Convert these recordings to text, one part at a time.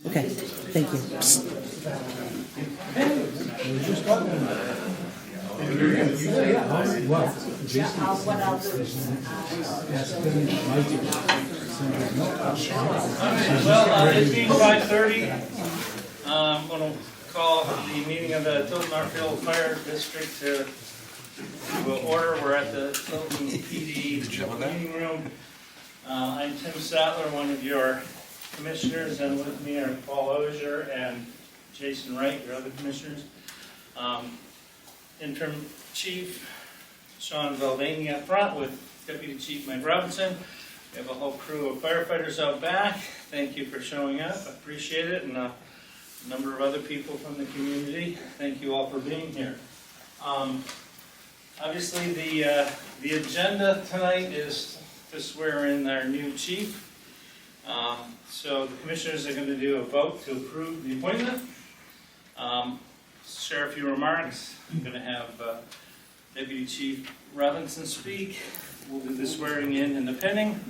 Okay, thank you. Well, it being 5:30, I'm going to call the meeting of the Tilton Northfield Fire District to order. We're at the Tilton PD meeting room. I'm Tim Sattler, one of your commissioners, and with me are Paul Ozier and Jason Wright, your other commissioners. Interim Chief Sean Valvani up front with Deputy Chief Mike Robinson. We have a whole crew of firefighters out back. Thank you for showing up. I appreciate it. And a number of other people from the community. Thank you all for being here. Obviously, the agenda tonight is to swear in our new chief. So the commissioners are going to do a vote to approve the appointment. Share a few remarks. I'm going to have Deputy Chief Robinson speak. We'll do the swearing in and the pinning.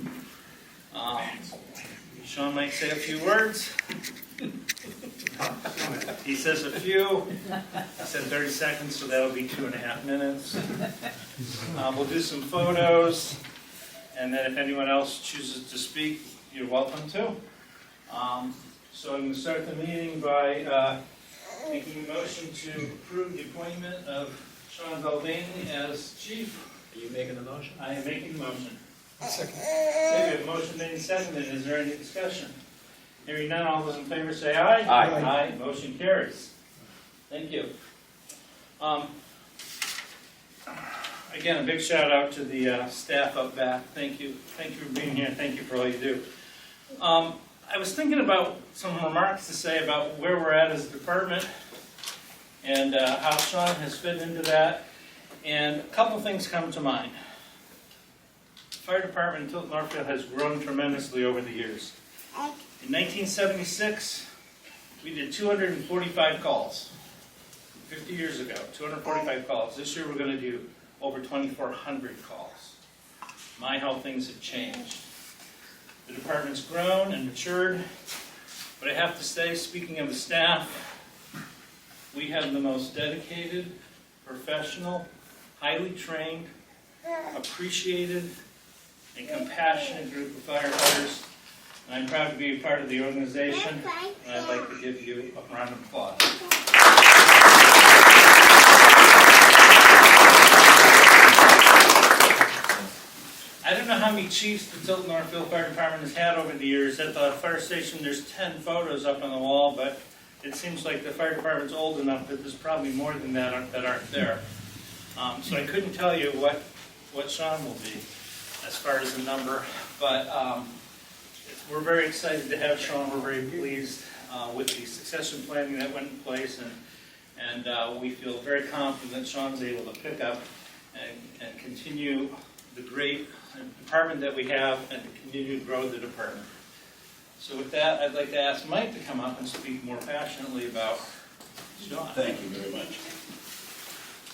Sean might say a few words. He says a few. I said 30 seconds, so that'll be 2.5 minutes. We'll do some photos, and then if anyone else chooses to speak, you're welcome to. So I'm going to start the meeting by making a motion to approve the appointment of Sean Valvani as chief. Are you making the motion? I am making the motion. Second. Okay, we have a motion made and seconded. Is there any discussion? Hearing none, all those in favor say aye. Aye. Aye. Motion carries. Thank you. Again, a big shout out to the staff up back. Thank you. Thank you for being here. Thank you for all you do. I was thinking about some remarks to say about where we're at as a department and how Sean has fit into that. And a couple things come to mind. The fire department in Tilton Northfield has grown tremendously over the years. In 1976, we did 245 calls. 50 years ago, 245 calls. This year we're going to do over 2,400 calls. My, how things have changed. The department's grown and matured, but I have to say, speaking of the staff, we have the most dedicated, professional, highly trained, appreciated, and compassionate group of firefighters. And I'm proud to be a part of the organization, and I'd like to give you a round of applause. I don't know how many chiefs the Tilton Northfield Fire Department has had over the years. At the fire station, there's 10 photos up on the wall, but it seems like the fire department's old enough that there's probably more than that that aren't there. So I couldn't tell you what Sean will be as far as the number, but we're very excited to have Sean. We're very pleased with the succession planning that went in place, and we feel very confident that Sean's able to pick up and continue the great department that we have and to continue to grow the department. So with that, I'd like to ask Mike to come up and speak more passionately about Sean. Thank you very much.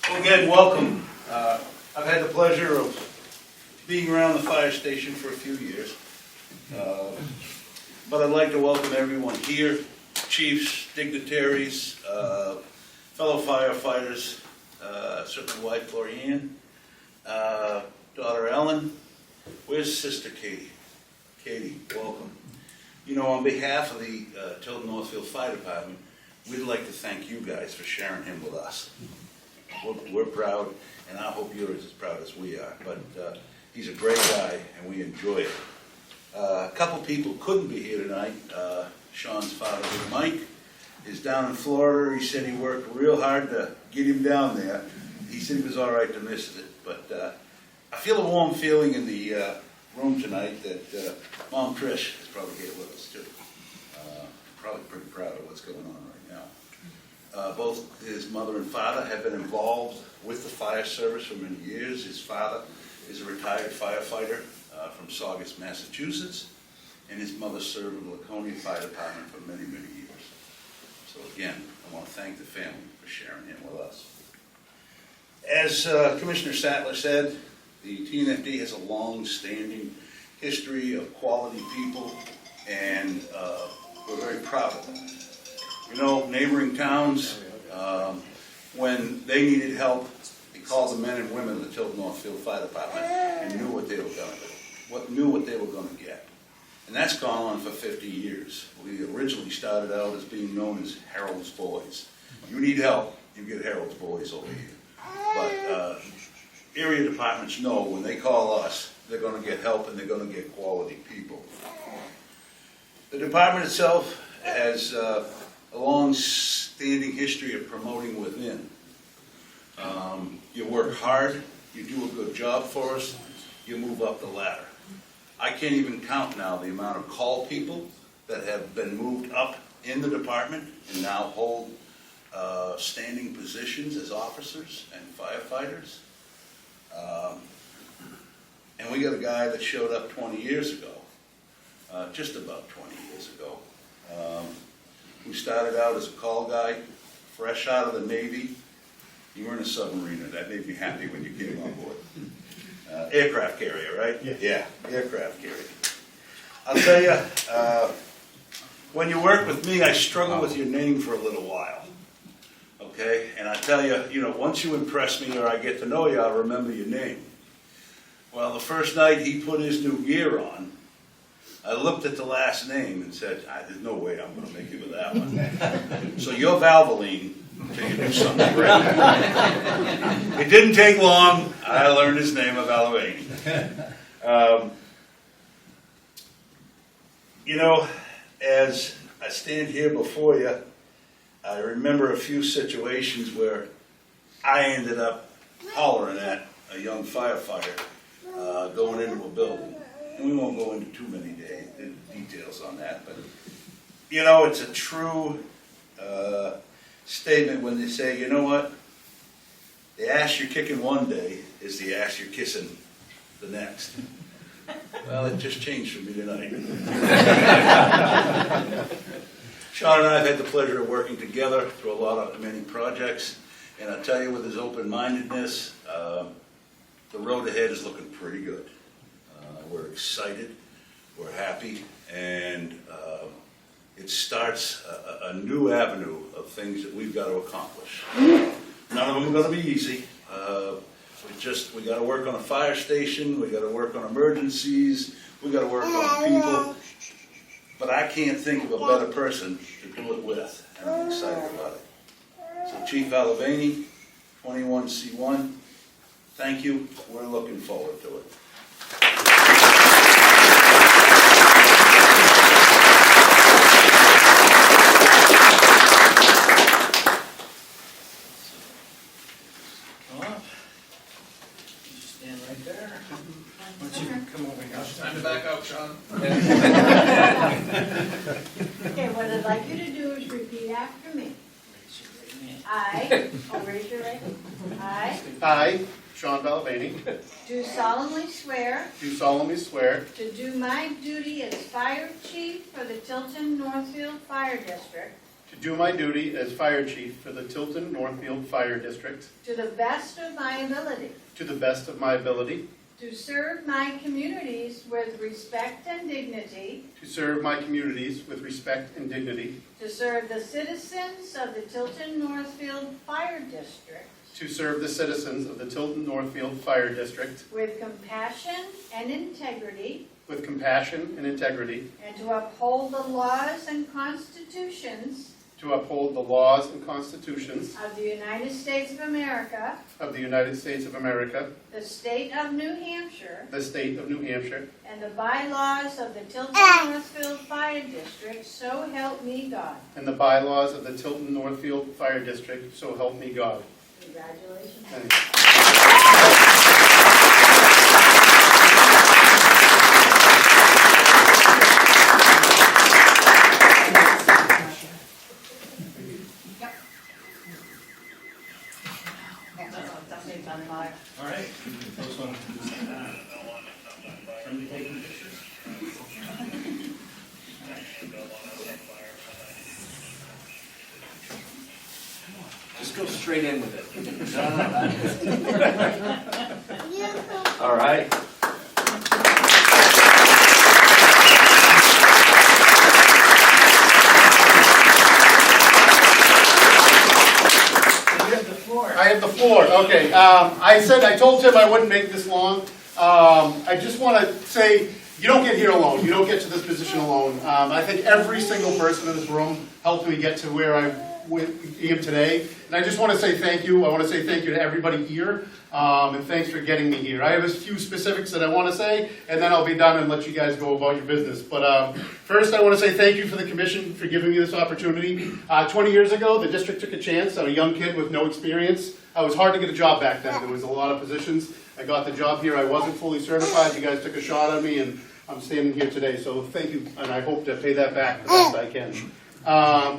Well, again, welcome. I've had the pleasure of being around the fire station for a few years. But I'd like to welcome everyone here, chiefs, dignitaries, fellow firefighters, certainly wife Lorianne, daughter Ellen. Where's Sister Katie? Katie, welcome. You know, on behalf of the Tilton Northfield Fire Department, we'd like to thank you guys for sharing him with us. We're proud, and I hope you're as proud as we are. But he's a great guy, and we enjoy it. A couple people couldn't be here tonight. Sean's father, Mike, is down in Florida. He said he worked real hard to get him down there. He said he was all right to miss it. But I feel a warm feeling in the room tonight that Mom Trish is probably here with us too. Probably pretty proud of what's going on right now. Both his mother and father have been involved with the fire service for many years. His father is a retired firefighter from Saugus, Massachusetts, and his mother served in the Laconia Fire Department for many, many years. So again, I want to thank the family for sharing him with us. As Commissioner Sattler said, the Tnfd has a long-standing history of quality people and We're very proud of that. You know, neighboring towns, when they needed help, they called the men and women of the Tilton Northfield Fire Department and knew what they were going to get. And that's gone on for 50 years. We originally started out as being known as Harold's Boys. You need help, you get Harold's Boys over here. But area departments know when they call us, they're going to get help and they're going to get quality people. The department itself has a long-standing history of promoting within. You work hard, you do a good job for us, you move up the ladder. I can't even count now the amount of call people that have been moved up in the department and now hold standing positions as officers and firefighters. And we got a guy that showed up 20 years ago, just about 20 years ago, who started out as a call guy, fresh out of the Navy. You were in a submariner. That made me happy when you came on board. Aircraft carrier, right? Yeah, aircraft carrier. I'll tell you, when you work with me, I struggle with your name for a little while. Okay? And I tell you, you know, once you impress me or I get to know you, I'll remember your name. Well, the first night he put his new gear on, I looked at the last name and said, there's no way I'm going to make it with that one. So you're Valvoline until you do something great. It didn't take long. I learned his name of Valvoline. You know, as I stand here before you, I remember a few situations where I ended up hollering at a young firefighter going into a building. And we won't go into too many details on that, but you know, it's a true statement when they say, you know what, the ass you're kicking one day is the ass you're kissing the next. Well, it just changed for me tonight. Sean and I have had the pleasure of working together through many projects, and I tell you, with his open-mindedness, the road ahead is looking pretty good. We're excited, we're happy, and it starts a new avenue of things that we've got to accomplish. None of them are going to be easy. We got to work on a fire station, we got to work on emergencies, we got to work on people. But I can't think of a better person to do it with, and I'm excited about it. So Chief Valvoline, 21C1, thank you. We're looking forward to it. Stand right there. Why don't you come over here? Time to back up, Sean. Okay, what I'd like you to do is repeat after me. Raise your right hand. I, Sean Valvoline, Do solemnly swear do solemnly swear to do my duty as fire chief for the Tilton Northfield Fire District to do my duty as fire chief for the Tilton Northfield Fire District to the best of my ability, to the best of my ability, to serve my communities with respect and dignity, to serve my communities with respect and dignity, to serve the citizens of the Tilton Northfield Fire District to serve the citizens of the Tilton Northfield Fire District with compassion and integrity, with compassion and integrity, and to uphold the laws and constitutions to uphold the laws and constitutions of the United States of America, of the United States of America, the state of New Hampshire, the state of New Hampshire, and the bylaws of the Tilton Northfield Fire District, so help me God. and the bylaws of the Tilton Northfield Fire District, so help me God. Congratulations. Thank you. All right. First one. Somebody taking pictures? Just go straight in with it. All right. I have the floor. Okay. I told Tim I wouldn't make this long. I just want to say, you don't get here alone. You don't get to this position alone. I think every single person in this room helped me get to where I am today. And I just want to say thank you. I want to say thank you to everybody here. And thanks for getting me here. I have a few specifics that I want to say, and then I'll be done and let you guys go about your business. But first, I want to say thank you for the commission for giving me this opportunity. 20 years ago, the district took a chance on a young kid with no experience. It was hard to get a job back then. There was a lot of positions. I got the job here. I wasn't fully certified. You guys took a shot on me, and I'm standing here today. So thank you, and I hope to pay that back the best I can.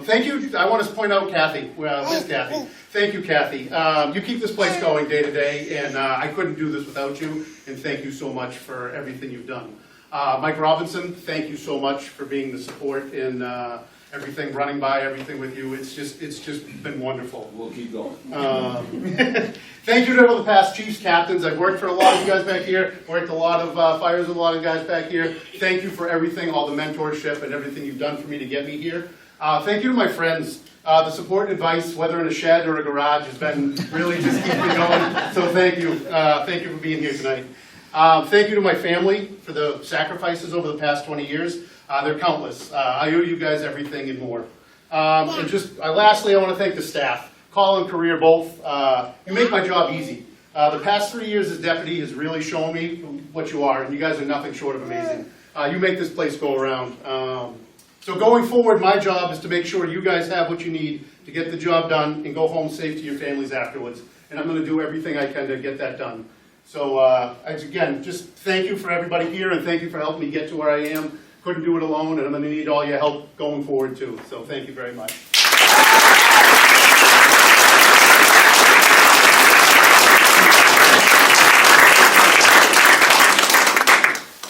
Thank you. I want to point out Kathy. Well, Miss Kathy. Thank you, Kathy. You keep this place going day to day, and I couldn't do this without you. And thank you so much for everything you've done. Mike Robinson, thank you so much for being the support in everything, running by everything with you. It's just been wonderful. We'll keep going. Thank you to all the past chiefs, captains. I've worked for a lot of you guys back here. Worked a lot of fires with a lot of guys back here. Thank you for everything, all the mentorship and everything you've done for me to get me here. Thank you to my friends. The support and advice, whether in a shed or a garage, has been really just keeping me going. So thank you. Thank you for being here tonight. Thank you to my family for the sacrifices over the past 20 years. They're countless. I owe you guys everything and more. And just lastly, I want to thank the staff. Call and career both. You make my job easy. The past 3 years as deputy has really shown me what you are, and you guys are nothing short of amazing. You make this place go around. So going forward, my job is to make sure you guys have what you need to get the job done and go home safe to your families afterwards. And I'm going to do everything I can to get that done. So again, just thank you for everybody here, and thank you for helping me get to where I am. Couldn't do it alone, and I'm going to need all your help going forward too. So thank you very much.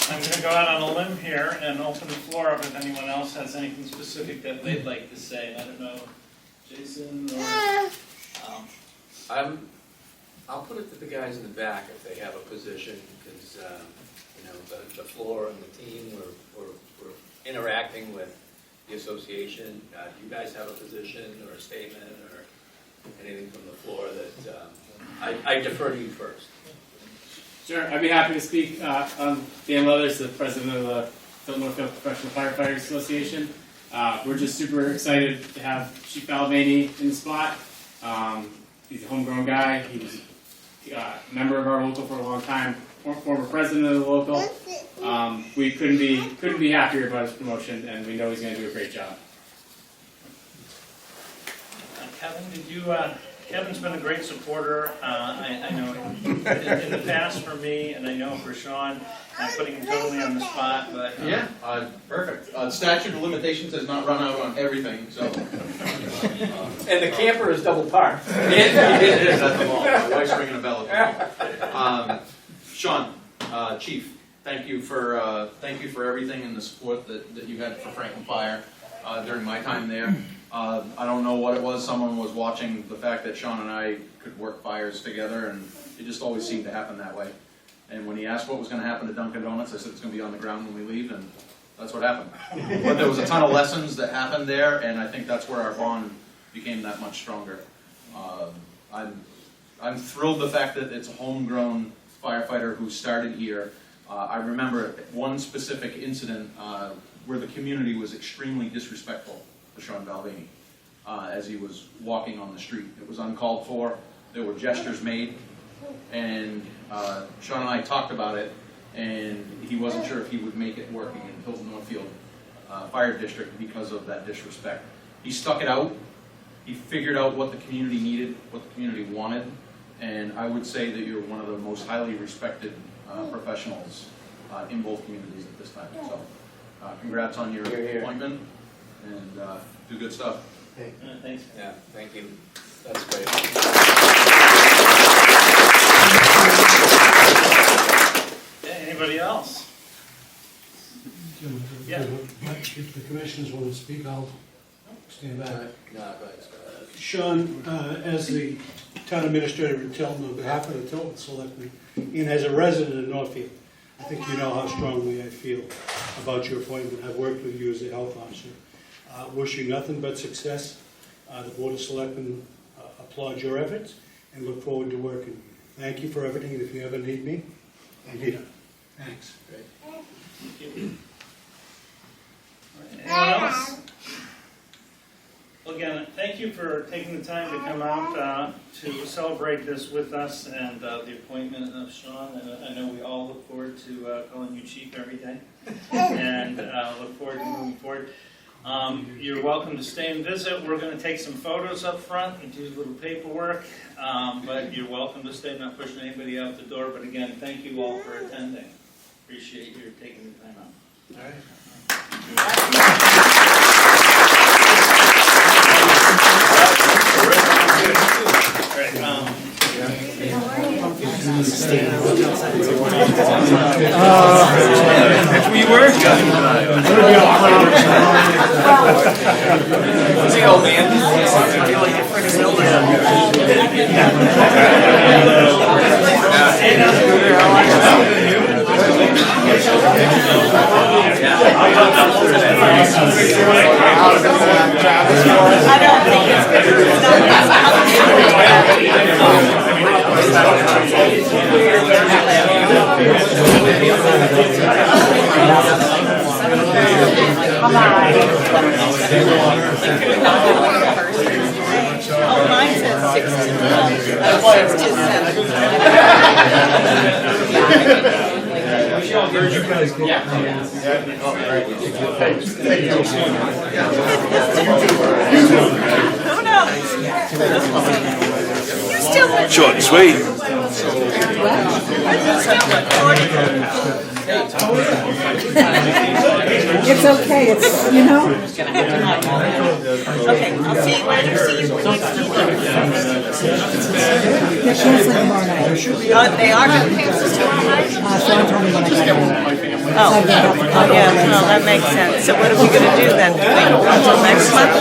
I'm going to go out on a limb here and open the floor up if anyone else has anything specific that they'd like to say. I don't know, Jason or... I'll put it to the guys in the back if they have a position, because you know, the floor and the team, we're interacting with the association. Do you guys have a position or a statement or anything from the floor that I defer to you first? Sure, I'd be happy to speak. I'm Dan Leathers, the president of the Tilton Northfield Professional Firefighters Association. We're just super excited to have Chief Balvenie in the spot. He's a homegrown guy. He was a member of our local for a long time, former president of the local. We couldn't be happier about his promotion, and we know he's going to do a great job. Kevin, did you... Kevin's been a great supporter, I know, in the past for me, and I know for Sean. I'm putting him totally on the spot, but... Yeah, perfect. Statute of limitations has not run out on everything, so... And the camper is double parked. It is at the moment. My wife's ringing a bell at the moment. Sean, Chief, thank you for everything and the support that you had for Franklin Fire during my time there. I don't know what it was. Someone was watching the fact that Sean and I could work fires together, and it just always seemed to happen that way. And when he asked what was going to happen to Dunkin' Donuts, I said it's going to be on the ground when we leave, and that's what happened. But there was a ton of lessons that happened there, and I think that's where our bond became that much stronger. I'm thrilled the fact that it's a homegrown firefighter who started here. I remember one specific incident where the community was extremely disrespectful to Sean Balvenie as he was walking on the street. It was uncalled for. There were gestures made, and Sean and I talked about it, and he wasn't sure if he would make it working in Tilton Northfield Fire District because of that disrespect. He stuck it out. He figured out what the community needed, what the community wanted, and I would say that you're one of the most highly respected professionals in both communities at this time. So congrats on your appointment, and do good stuff. Thanks. Yeah, thank you. That's great. Anybody else? Yeah. If the commissioners want to speak, I'll stand back. No, go ahead, Scott. Sean, as the town administrator in Tilton, on behalf of the Tilton Selectmen, and as a resident of Northfield, I think you know how strongly I feel about your appointment. I've worked with you as a health officer. Wish you nothing but success. The Board of Selectmen applaud your efforts, and look forward to working. Thank you for everything, and if you ever need me, I'm here. Thanks. Anyone else? Well, again, thank you for taking the time to come out to celebrate this with us and the appointment of Sean. And I know we all look forward to calling you chief every day and look forward to moving forward. You're welcome to stay and visit. We're going to take some photos up front and do a little paperwork, but you're welcome to stay. I'm not pushing anybody out the door, but again, thank you all for attending. Appreciate you taking the time out. All right. That's where you were? See, old man. Oh, mine says 6 to 7. Short and sweet. It's okay, it's, you know. Okay, I'll see you later. See you next week. They're canceling tomorrow night. They are going to cancel tomorrow night? Sean told me when I got home. Oh, yeah, no, that makes sense. So what are we going to do then? Do we go until next month?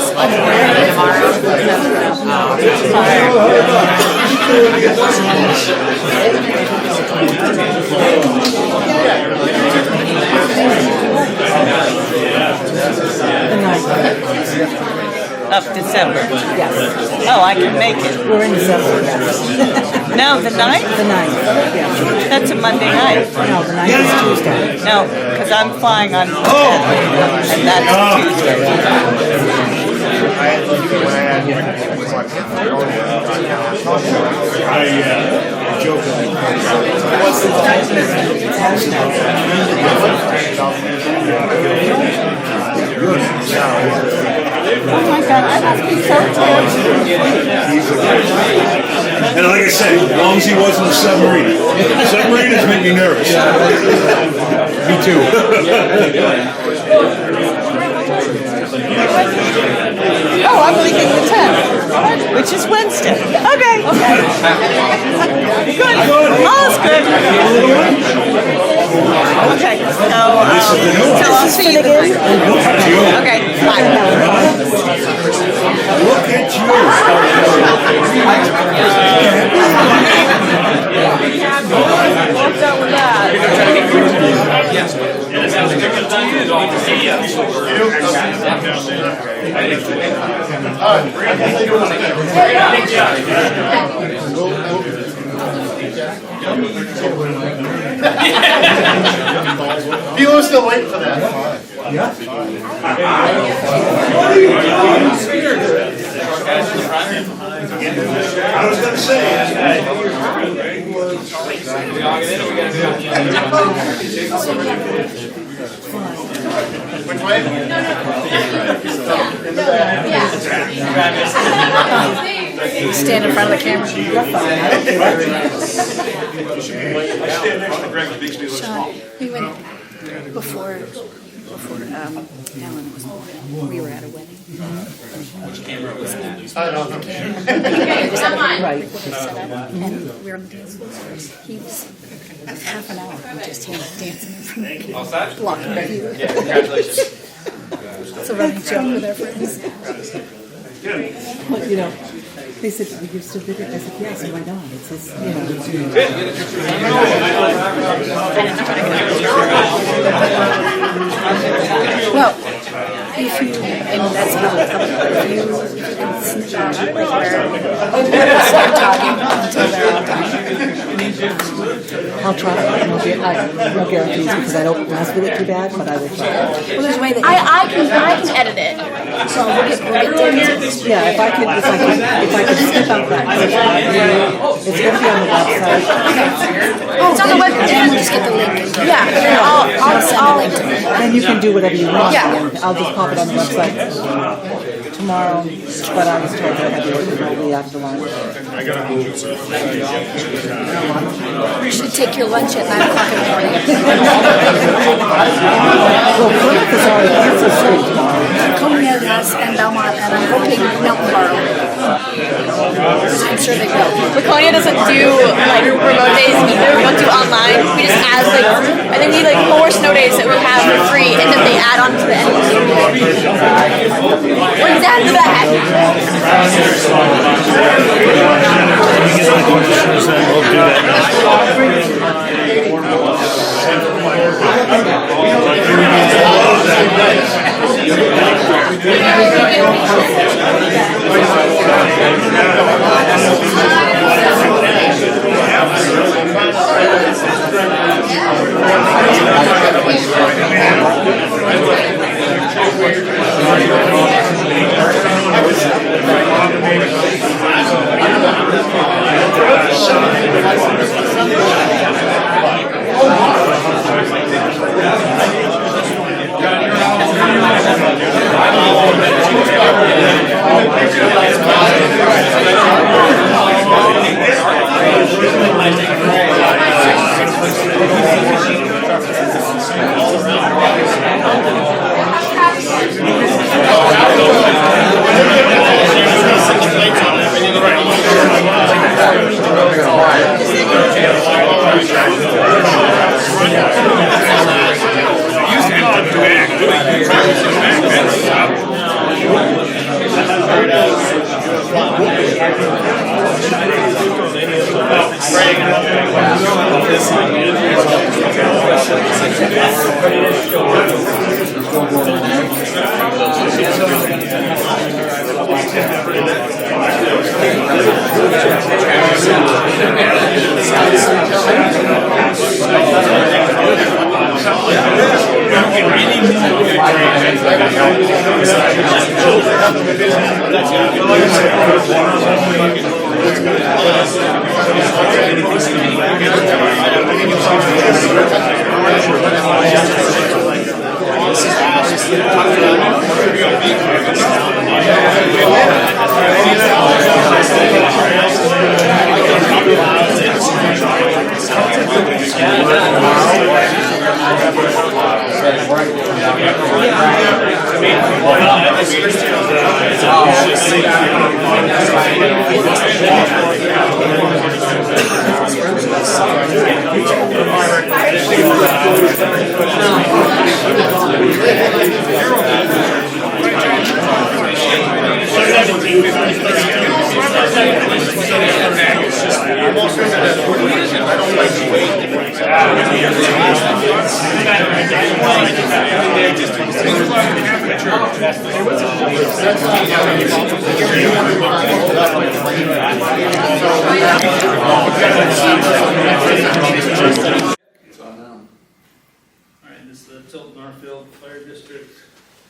The night. Of December? Yes. Oh, I can make it. We're in December, yes. No, the 9th? The 9th, yeah. That's a Monday night. No, the 9th is Tuesday. No, because I'm flying on the 10th, and that's Tuesday. Oh my God, I must be so tired. And like I said, as long as he wasn't a submarine. Submariners make me nervous. Me too. Oh, I'm leaving the 10th, which is Wednesday. Okay. Good. All's good. Okay, so I'll see you then. Okay, bye. Look at you. What's up with that? People are still waiting for that. I was going to say. Which way? Stand in front of the camera. Sean, we went before Alan was born. We were at a wedding. I don't know. Right. And we were on the dance floor. He was half an hour. Just him dancing. All set? Blocking the view. Yeah, congratulations. It's a running joke with our friends. Well, you know, they said, "You're still bitter?" I said, "Yes, why not?" It's just, you know. Well, if you, and that's how it's if you can like where start talking I'll try. No guarantees because I don't mess with it too bad, but I will try. Well, there's a way that I can edit it. So we'll get David. Yeah, if I could skip out that first part, it's going to be on the website. Oh, it's on the web. Then we'll just get the link. Yeah, then I'll send the link to me. Then you can do whatever you want. Yeah. And I'll just pop it on the website tomorrow. But I was told I had to work remotely after lunch. You should take your lunch at 9 o'clock in the morning. Well, Plymouth is already Kansas Street tomorrow. Laconia has and Belmont, and I'm hoping Milton Borough. I'm sure they will. Laconia doesn't do like remote days either. We don't do online. We just add like I think we need like 4 snow days that we have for free, and then they add on to the end. What is that to that? Alright, this is the Tilton Northfield Fire District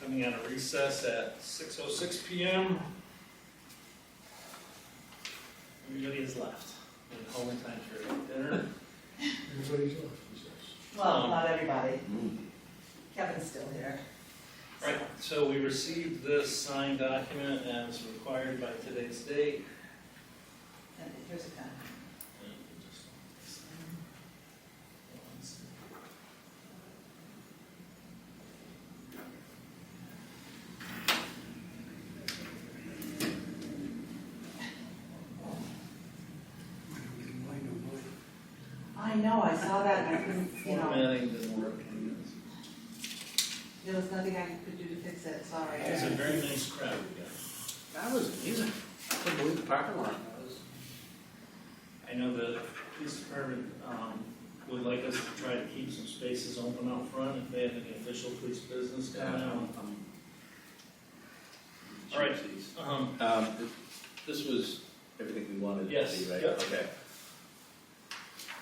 coming out of recess at 6:06 p.m. Everybody is left. And home in time for dinner. Well, not everybody. Kevin's still here. Right, so we received this signed document as required by today's date. And here's a pen. I know, I saw that, and I couldn't, Formatting didn't work. there was nothing I could do to fix it, sorry. It's a very nice crowd we got. That was amazing. I couldn't believe the parking lot. I know the police department would like us to try to keep some spaces open out front if they have any official police business coming out. All right. This was everything we wanted it Yes, to be, right? yep. Okay.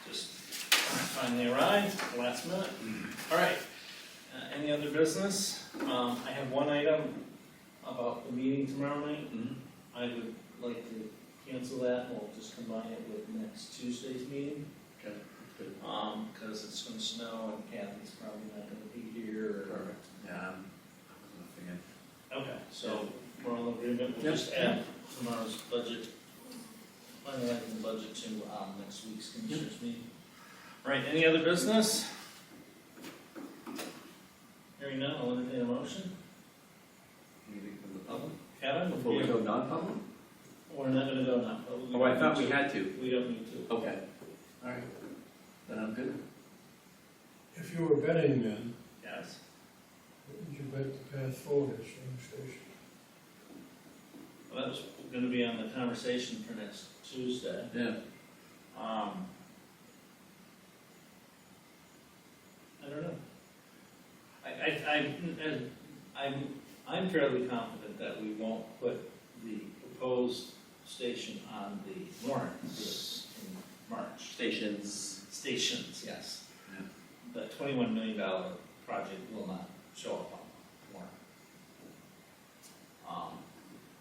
Just Finally arrived, at the last minute. All right, any other business? I have one item about the meeting tomorrow night. I would like to cancel that, and we'll just combine it with next Tuesday's meeting. Okay, good. Because it's gonna snow and Kathy's probably not gonna be here. Perfect. Yeah, I'm thinking. Okay, so we're all in agreement, we'll Yep. just add tomorrow's budget, finalizing the budget to next week's commissioners meeting. All right, any other business? Hearing none, I'll entertain a motion. Anything from the public? Kevin? Before we go non-public? We're not gonna go now. but Oh, I thought don't we need had to. to. We don't need to. Okay. All right. Then I'm good. If you were betting then, Yes. what would you bet the path forward is from the station? Well, that was gonna be on the conversation for next Tuesday. Yeah. I don't know. I'm fairly confident that we won't put the proposed station on the warrant in March. Stations, yes. Yeah. The $21 million project will not show up on the warrant.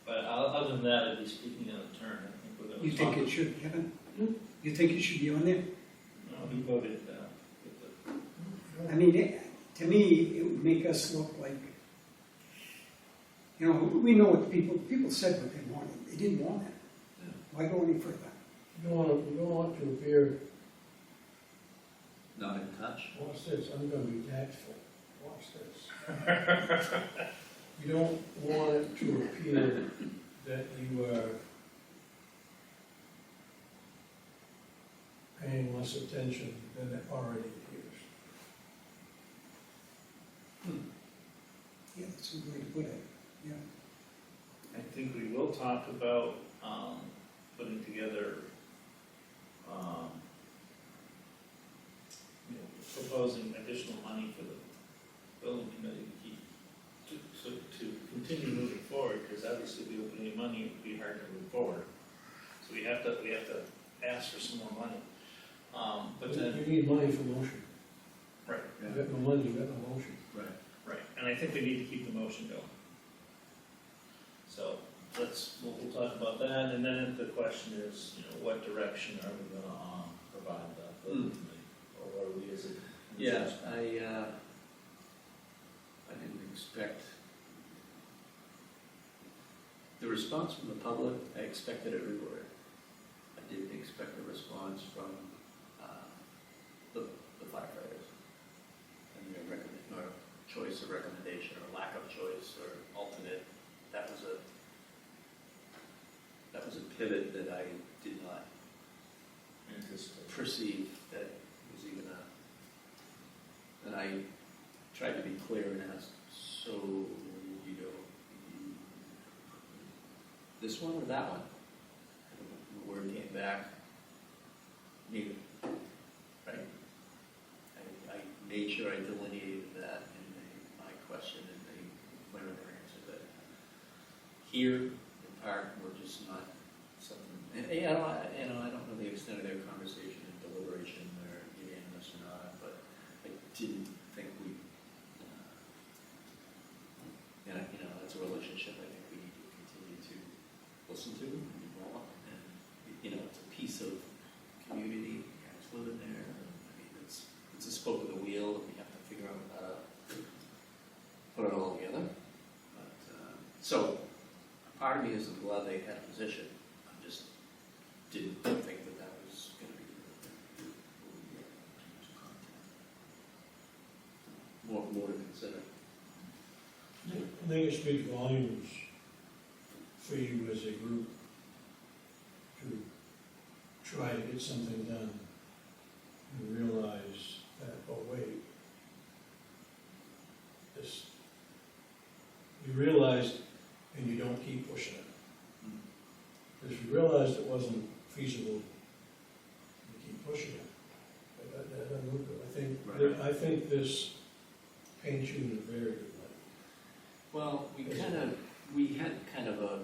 But other than that, I'd be speaking out of turn. I think we're going to. You think it should, Kevin? You think it should be on there? No, he voted. I mean, to me, it would make us look like, you know, we know what people said what they wanted. They didn't want it. Yeah. Why go any further? You don't want to appear, Not in touch? watch this, I'm gonna be tactful, watch this. You don't want it to appear that you are paying less attention than it already appears. Yeah, that's a good way to put it, yeah. I think we will talk about putting together, proposing additional money for the building committee to continue moving forward, because obviously if we open any money, it would be hard to move forward. So we have to ask for some more money. But then, You need money for motion. right, You got no money, you got no motion. Right. right, and I think we need to keep the motion going. So we'll talk about that, and then the question is, what direction are we going to provide the building committee, or what are we as a Yeah, I didn't expect the response from the public. I expected it everywhere. I didn't expect a response from the firefighters and their choice of recommendation or lack of choice or alternate. That was a pivot that I did not perceive that was even and I tried to be clear and asked, so, this one or that one? And the word came back, neither, right? I made sure I delineated that in my question and they went over answer that here, in part, we're just not something, and I don't know the extent of their conversation and deliberation or unanimous or not, but I didn't think we, that's a relationship I think we need to continue to listen to and develop. And, it's a piece of community, guys live in there. It's a spoke of the wheel and we have to figure out how to put it all together. But, so, part of me is glad they had a position. I just didn't think that was going to be more to consider. I think it speaks volumes for you as a group to try to get something done and realize that, oh wait, you realized and you don't keep pushing it. Because you realized it wasn't feasible, you keep pushing it. That doesn't look good. I think this paints you in a very good light. Well, we had kind of a,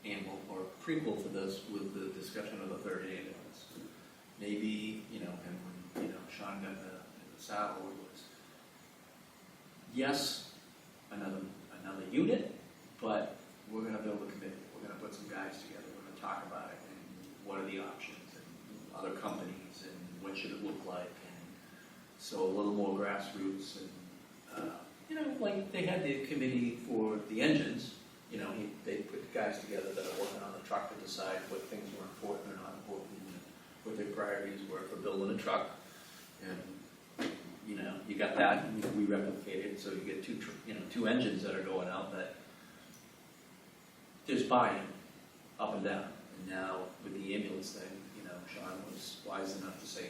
preamble or prequel to this with the discussion of the third ambulance. Maybe, and when, Sean got the saddle, it was, yes, another unit, but we're gonna build a committee. We're gonna put some guys together. We're gonna talk about it and what are the options and other companies and what should it look like. And so a little more grassroots and, like they had the committee for the engines. They put the guys together that are working on the truck to decide what things were important or not important, and what their priorities were for building a truck. And you got that, and we replicated, so you get two engines that are going out that there's buy-in up and down. And now with the ambulance thing, Sean was wise enough to say,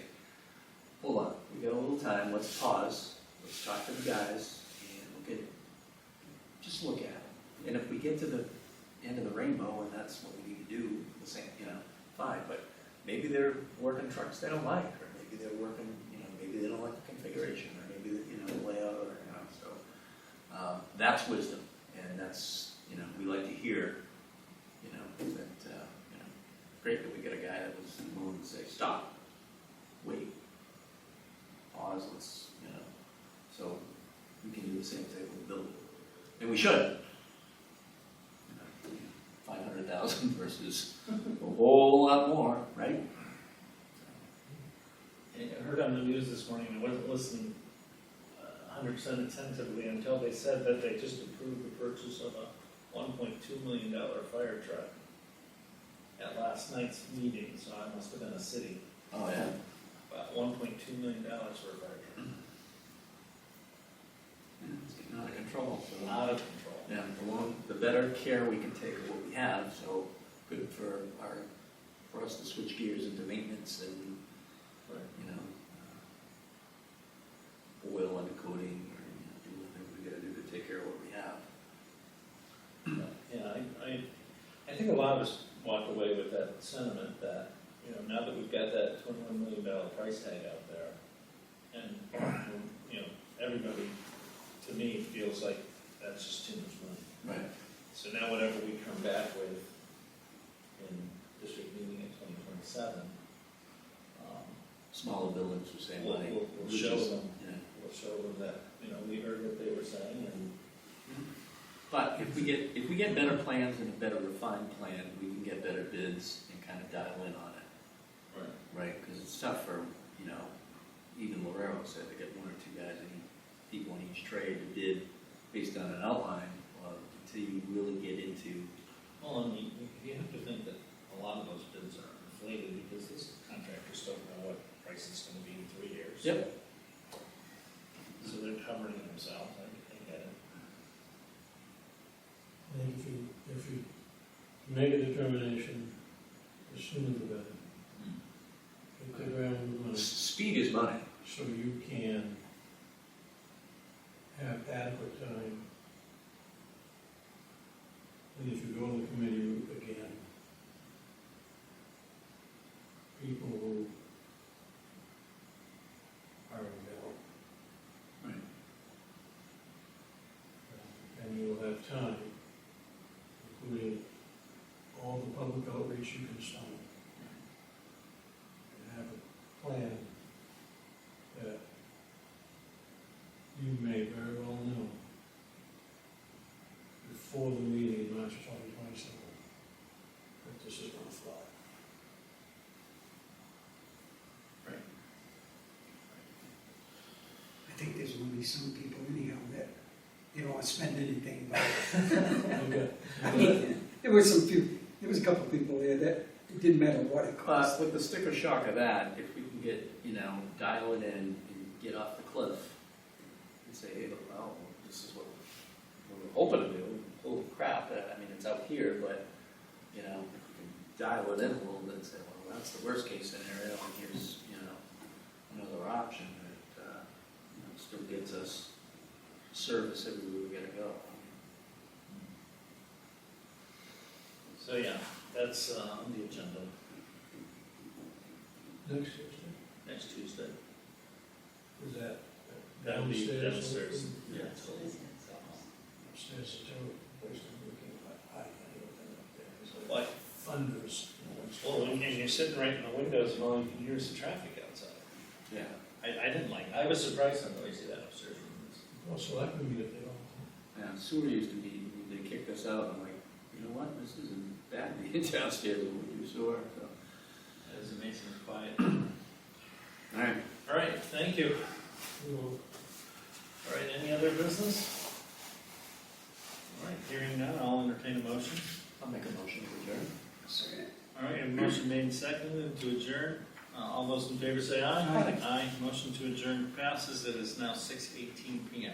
hold on, we got a little time, let's pause, let's talk to the guys, and just look at it. And if we get to the end of the rainbow and that's what we need to do, the same, fine, but maybe they're working trucks they don't like, or maybe they're working, maybe they don't like the configuration, or maybe, the layout, or, so that's wisdom, and that's, we like to hear, that, great that we get a guy that was willing to say, stop, wait, pause, let's, so we can do the same thing with the building. And we should. 500,000 versus a whole lot more, right? I heard on the news this morning, I wasn't listening 100% attentively until they said that they just approved the purchase of a $1.2 million fire truck at last night's meeting, so it must have been a city. Oh, yeah. About $1.2 million for a fire truck. It's getting out of control. So Out of control. Yeah, the better care we can take of what we have, so good for us to switch gears into maintenance and, oil and coating, or do the things we gotta do to take care of what we have. Yeah, I think a lot of us walk away with that sentiment that, now that we've got that $21 million price tag out there, and, everybody, to me, feels like that's just too much money. Right. So now whatever we come back with in district meeting in 2027, Smaller buildings will save we'll, money. we'll show them. Yeah. We'll show them that we heard what they were saying, and But if we get better plans and a better refined plan, we can get better bids and kind of dial in on it. Right. Because it's tough for even Lorero said they get one or two guys, people in each trade to bid based on an outline. Until you really get into. Well, and you have to think that a lot of those bids are inflated because this contractors don't know what price it's going to be in 3 years. Yep. So they're covering themselves. I get it. I think if you make a determination, the sooner the better. Hit the ground with money, Speed is money. so you can have adequate time. And if you go to the committee route again, people who are available. Right. And you'll have time, including all the public outreach you can summon. And have a plan that you may very well know before the meeting in March 2027 that this is going to fly. Right. I think there's going to be some people anyhow that they don't want to spend anything. But I mean, there was a couple of people there that it didn't matter what it cost. With the sticker shock of that, if we can get, dial it in and get off the cliff and say, hey, well, this is what we're hoping to do. Holy crap, it's out here, but, if we can dial it in a little bit and say, well, that's the worst case scenario, and here's, another option that, still gets us service everywhere we gotta go. So yeah, that's on the agenda Next Tuesday, next Tuesday. is that That'll be downstairs? downstairs. Yeah. Upstairs is a terrible place to look at. I can't even up there. It's like Like, thunders. Well, and you're sitting right in the windows and all you can hear is the traffic outside. Yeah. I didn't like it. I was surprised how noisy that upstairs room was. Well, so that would be if they don't. Yeah, sewer used to be, they kicked us out, I'm like, you know what, this isn't bad, being downstairs, we'll do sewer, so. That was amazingly quiet. All right. All right, thank you. Well, All right, any other business? All right, hearing none, I'll entertain a motion. I'll make a motion to adjourn. All right, a motion made and seconded to adjourn. All those in favor say aye. Aye. Aye. Motion to adjourn passes. It is now 6:18 p.m.